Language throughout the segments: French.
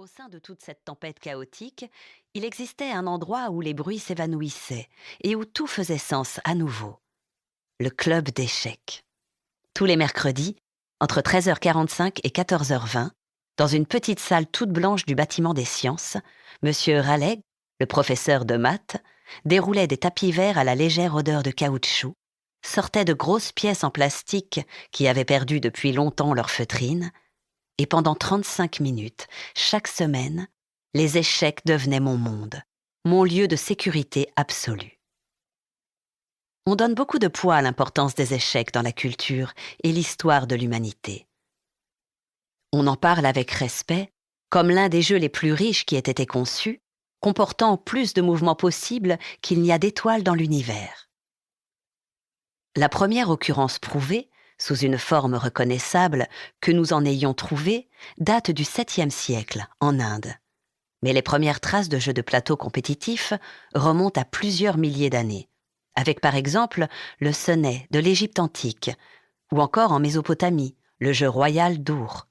Au sein de toute cette tempête chaotique, il existait un endroit où les bruits s'évanouissaient et où tout faisait sens à nouveau. Le club d'échecs. Tous les mercredis, entre 13h45 et 14h20, dans une petite salle toute blanche du bâtiment des sciences, Monsieur Raleigh, le professeur de maths, déroulait des tapis verts à la légère odeur de caoutchouc, sortait de grosses pièces en plastique qui avaient perdu depuis longtemps leur feutrine, et pendant 35 minutes, chaque semaine, les échecs devenaient mon monde, mon lieu de sécurité absolue. On donne beaucoup de poids à l'importance des échecs dans la culture et l'histoire de l'humanité. On en parle avec respect, comme l'un des jeux les plus riches qui ait été conçu, comportant plus de mouvements possibles qu'il n'y a d'étoiles dans l'univers. La première occurrence prouvée, sous une forme reconnaissable, que nous en ayons trouvée, date du 7e siècle, en Inde. Mais les premières traces de jeux de plateau compétitifs remontent à plusieurs milliers d'années, avec par exemple le sonnet de l'Égypte antique, ou encore en Mésopotamie, le jeu royal d'Our.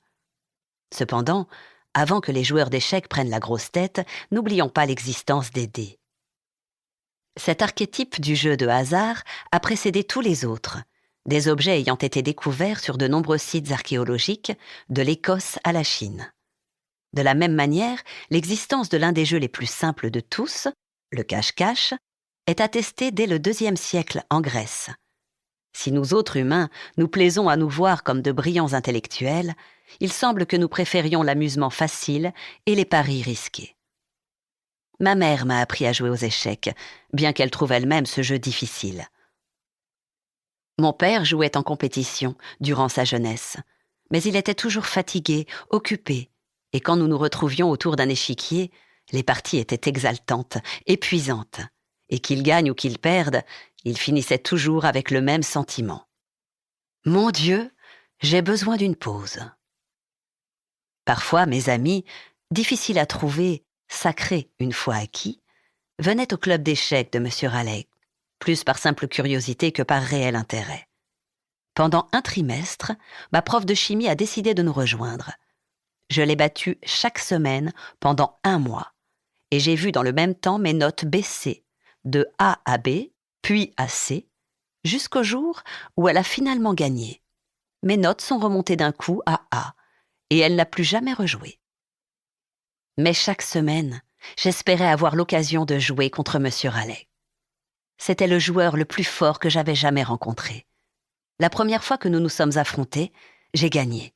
Cependant, avant que les joueurs d'échecs prennent la grosse tête, n'oublions pas l'existence des dés. Cet archétype du jeu de hasard a précédé tous les autres, des objets ayant été découverts sur de nombreux sites archéologiques, de l'Écosse à la Chine. De la même manière, l'existence de l'un des jeux les plus simples de tous, le cache-cache, est attestée dès le IIe siècle en Grèce. Si nous autres humains nous plaisons à nous voir comme de brillants intellectuels, il semble que nous préférions l'amusement facile et les paris risqués. Ma mère m'a appris à jouer aux échecs, bien qu'elle trouve elle-même ce jeu difficile. Mon père jouait en compétition durant sa jeunesse, mais il était toujours fatigué, occupé, et quand nous nous retrouvions autour d'un échiquier, les parties étaient exaltantes, épuisantes, et qu'il gagne ou qu'il perde, il finissait toujours avec le même sentiment. Mon Dieu, j'ai besoin d'une pause. Parfois, mes amis, difficiles à trouver, sacrés une fois acquis, venaient au club d'échecs de M. Raleigh, plus par simple curiosité que par réel intérêt. Pendant un trimestre, ma prof de chimie a décidé de nous rejoindre. Je l'ai battue chaque semaine pendant 1 mois, et j'ai vu dans le même temps mes notes baisser, de A à B, puis à C, jusqu'au jour où elle a finalement gagné. Mes notes sont remontées d'un coup à A, et elle n'a plus jamais rejoué. Mais chaque semaine, j'espérais avoir l'occasion de jouer contre M. Raleigh. C'était le joueur le plus fort que j'avais jamais rencontré. La première fois que nous nous sommes affrontés, j'ai gagné.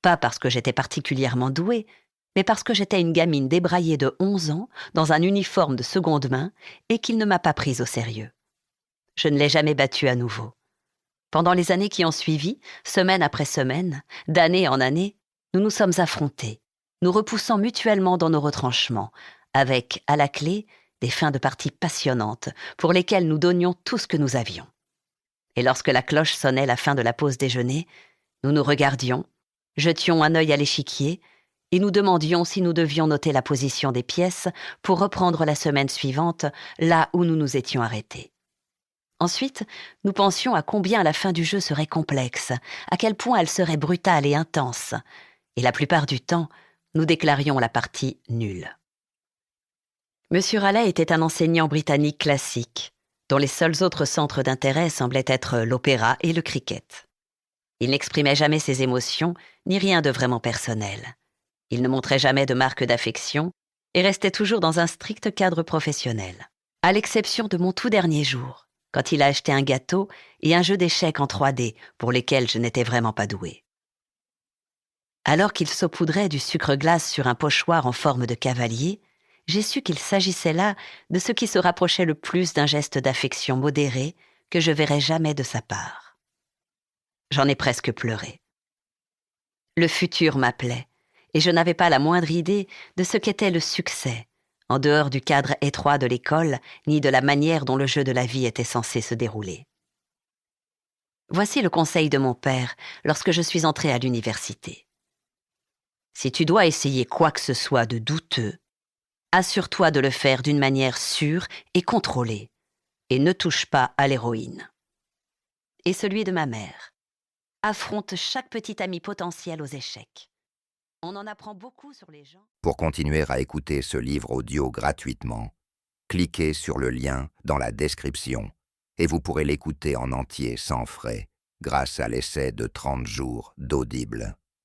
Pas parce que j'étais particulièrement douée, mais parce que j'étais une gamine débraillée de 11 ans, dans un uniforme de seconde main, et qu'il ne m'a pas prise au sérieux. Je ne l'ai jamais battu à nouveau. Pendant les années qui ont suivi, semaine après semaine, d'année en année, nous nous sommes affrontés, nous repoussant mutuellement dans nos retranchements, avec, à la clé, des fins de partie passionnantes, pour lesquelles nous donnions tout ce que nous avions. Et lorsque la cloche sonnait la fin de la pause déjeuner, nous nous regardions, jetions un œil à l'échiquier, et nous demandions si nous devions noter la position des pièces pour reprendre la semaine suivante là où nous nous étions arrêtés. Ensuite, nous pensions à combien la fin du jeu serait complexe, à quel point elle serait brutale et intense, et la plupart du temps, nous déclarions la partie nulle. Monsieur Raleigh était un enseignant britannique classique, dont les seuls autres centres d'intérêt semblaient être l'opéra et le cricket. Il n'exprimait jamais ses émotions, ni rien de vraiment personnel. Il ne montrait jamais de marque d'affection et restait toujours dans un strict cadre professionnel. À l'exception de mon tout dernier jour, quand il a acheté un gâteau et un jeu d'échecs en 3D pour lesquels je n'étais vraiment pas douée. Alors qu'il saupoudrait du sucre glace sur un pochoir en forme de cavalier, j'ai su qu'il s'agissait là de ce qui se rapprochait le plus d'un geste d'affection modéré que je verrais jamais de sa part. J'en ai presque pleuré. Le futur m'appelait, et je n'avais pas la moindre idée de ce qu'était le succès, en dehors du cadre étroit de l'école, ni de la manière dont le jeu de la vie était censé se dérouler. Voici le conseil de mon père lorsque je suis entrée à l'université. Si tu dois essayer quoi que ce soit de douteux, assure-toi de le faire d'une manière sûre et contrôlée, et ne touche pas à l'héroïne. Et celui de ma mère. Affronte chaque petit ami potentiel aux échecs. On en apprend beaucoup sur les gens. Pour continuer à écouter ce livre audio gratuitement, cliquez sur le lien dans la description et vous pourrez l'écouter en entier sans frais grâce à l'essai de 30 jours d'Audible.